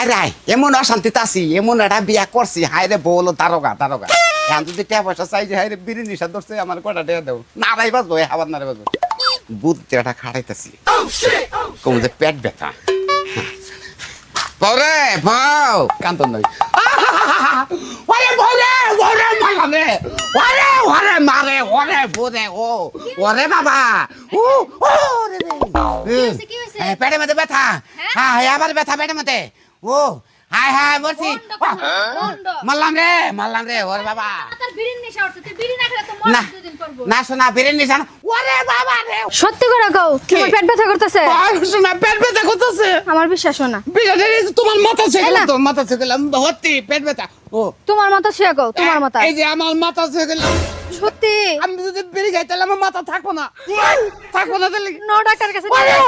হায় রে এমন অশান্তিতে আছি এমন একটা বিয়া করছি হায় রে বলো দারোগা এখন যদি টাকা পয়সা চাই যে হায় রে বিড়ি নিশা ধরছে আমার কটা টাকা দেও নাড়াই বাজবো হাবার নাড়াই বাজবো বুদ্ধিটা খাড়াইতেছি কম যে পেট ব্যথা বরে ভাও কান্তন নই ওরে বরে বরে মারে ওরে ওরে মারে ওরে বরে ও ওরে বাবা ও রে রে পেটের মধ্যে ব্যথা হ্যাঁ আবার ব্যথা পেটের মধ্যে ও হাই হাই বলছি মারলাম রে ওরে বাবা না শোনা বিরিয়ানি নিশা ওরে বাবা রে সত্যি করে কও তোমার পেট ব্যথা করতেছে শোনা পেট ব্যথা করতেছে আমার বিশ্বাস না বিরিয়ানি তোমার মাথা ছেগেল তো মাথা ছেগেল ভর্তি পেট ব্যথা ও তোমার মাথা শুয়ে কও তোমার মাথা এই যে আমার মাথা ছেগেল সত্যি আমি যদি বিড়ি খাই তাহলে আমার মাথা থাকবো না তাহলে নো ডাক্তার কাছে নিয়ে যাই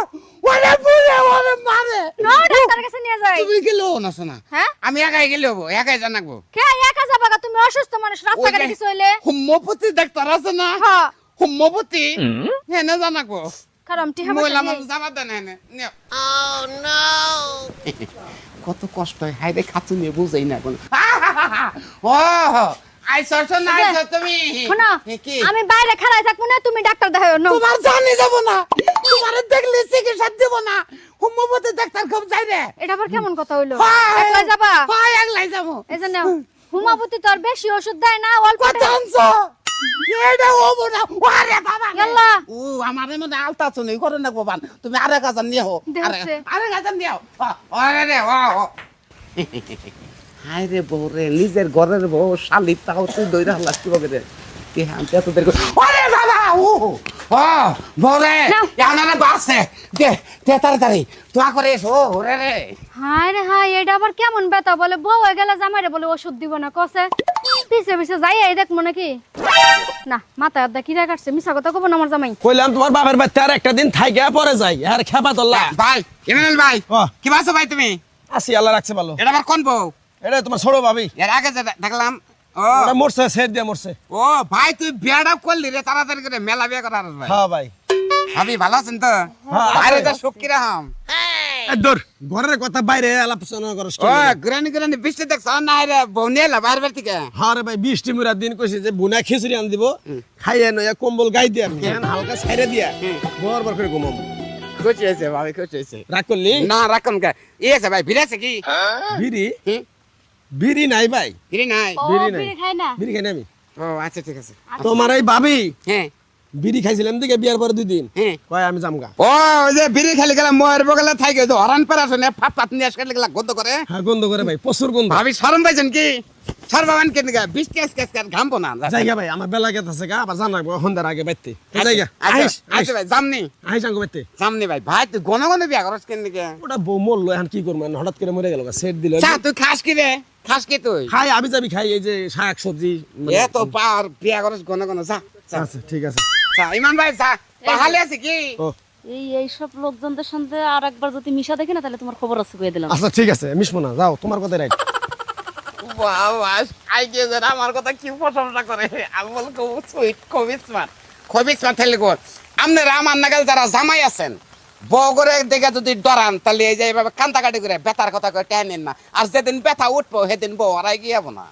ওরে বুড়ে ওরে মারে নো ডাক্তার কাছে নিয়ে যাই তুমি গেলো না শোনা হ্যাঁ আমি একাই গেলে হবো একাই জানাবো কে একা যাবা গা? তুমি অসুস্থ মানুষ রাস্তাঘাটে কিছু হইলে হোমিওপ্যাথি ডাক্তার আছে না হ্যাঁ হোমিওপ্যাথি হ্যাঁ না জানাবো কারণ টিহা মহিলা বাতা মানুষ যাবা দেন হ্যাঁ কত কষ্ট হয় হাই রে খাচু নিয়ে বুঝাই না কোনো ও আইসছ না আইসছ তুমি শোনো কি আমি বাইরে খাড়াই থাকবো না তুমি ডাক্তার দেখাও নো তোমার জানি যাব না তোমার দেখলে চিকিৎসা দেব না হোমিওপ্যাথি ডাক্তার কম যাই রে এটা আবার কেমন কথা হইলো একলা যাবা হয় একলাই যাব এই যে নাও হুমাবতী তো আর বেশি ওষুধ দেয় না অল্প কত আনছো এটা হবো না আরে বাবা ইয়াল্লা ও আমারে মনে আলতা চুনি করে না বাবা তুমি আরেক হাজার নিয়ে হো আরেক হাজার নিয়ে হো আরে রে ও হায় রে বউ রে নিজের ঘরের বউ শালি তাও তুই দইরা হালাস কিভাবে রে কে আনতে এত দেরি আরে বাবা ও বউ রে ইয়ানারে বাসে দে তাড়াতাড়ি তোয়া করে এসো রে রে হায় রে হায় এটা আবার কেমন ব্যথা বলে বউ হয়ে গেলে জামাইরে বলে ওষুধ দিব না কসে পিছে পিছে যাই এই দেখবো নাকি না মাথা আদা কিরা কাটছে মিছা কথা কব না আমার জামাই কইলাম তোমার বাবার বাচ্চা আর একটা দিন থাইকা পরে যাই আর খেপা তোলা ভাই ইমানুল ভাই কি বাসো ভাই তুমি আসি আল্লাহ রাখছে ভালো এটা আমার কোন বউ এটা তোমার ছোট ভাবি এর আগে যে দেখলাম ও ওটা মরছে সেট দিয়ে মরছে ও ভাই তুই বিয়াটা করলি রে তাড়াতাড়ি করে মেলা বিয়া করার ভাই হ্যাঁ ভাই ভাবি ভালো আছেন তো হ্যাঁ, আরে তো সুখী রাম দূর ঘরের কথা বাইরে আলোচনা করস ও গ্রানি গ্রানি বৃষ্টি দেখছ না রে বউনিলা বাইরে থেকে হ্যাঁ রে ভাই 20 টিমুরা দিন কইছে যে বুনা খিচুড়ি আন দিব খাইয়ে নয়া কম্বল গাই দিয়া ফ্যান হালকা ছাইরে দিয়া বরবার করে ঘুমাম খুশি হয়েছে ভাবি খুশি হয়েছে রাগ করলি না রাখুন কে আছে ভাই ভিড়েছে কি বিড়ি বিড়ি নাই ভাই ভিড়ি নাই ও বিড়ি নাই। বিড়ি খাই না বিড়ি খাই না আমি ও আচ্ছা ঠিক আছে তোমার এই ভাবি হ্যাঁ বিড়ি খাইছিলাম দিকে বিয়ার পরে 2 দিন হ্যাঁ কয় আমি জামগা ও ওই যে বিড়ি খালি গেলে ময়ের বগলে থাকে তো হরান পারা শুনে ফাপ ফাপ নিয়ে আসলে গেলা গন্ধ করে হ্যাঁ গন্ধ করে ভাই প্রচুর গন্ধ ভাবি শরম পাইছেন কি সরবাবান কেন গা বিশ কেস কেস কার ঘামবো না জায়গা ভাই আমার বেলা গেছে আছে গা আবার জানা সন্ধ্যার আগে বাইতে জায়গা আচ্ছা আইস আচ্ছা ভাই জামনি আইস আঙ্গো বাইতে জামনি ভাই ভাই তুই ঘন ঘন বিয়া করছ কেন দিকে ওটা বউ মরলো এখন কি করবো হঠাৎ করে মরে গেল সেট দিল চা তুই খাস কি রে খাস কি তুই খাই আমি যাবি খাই এই যে শাক সবজি এত পার বিয়া করছ ঘন ঘন যা যা আচ্ছা ঠিক আছে চা ইমান ভাই চা পাহালে আছে কি ও এই সব লোকজনদের সাথে আর একবার যদি মিশা দেখি না তাহলে তোমার খবর আছে কইয়া দিলাম আচ্ছা ঠিক আছে মিশবো না যাও তোমার কথা রাইট বাবা আই কে যারা আমার কথা কি প্রশংসা করে আমি বল সুইট খুবই স্মার্ট থাকলে গো আপনারা আমার নাগাল যারা জামাই আছেন বগরে দেখে যদি ডরান তাহলে এই যে এইভাবে কান্দাকাটি করে ব্যথার কথা করে টেনেন না আর যেদিন ব্যথা উঠবো সেদিন বউ আর গিয়ে যাবো না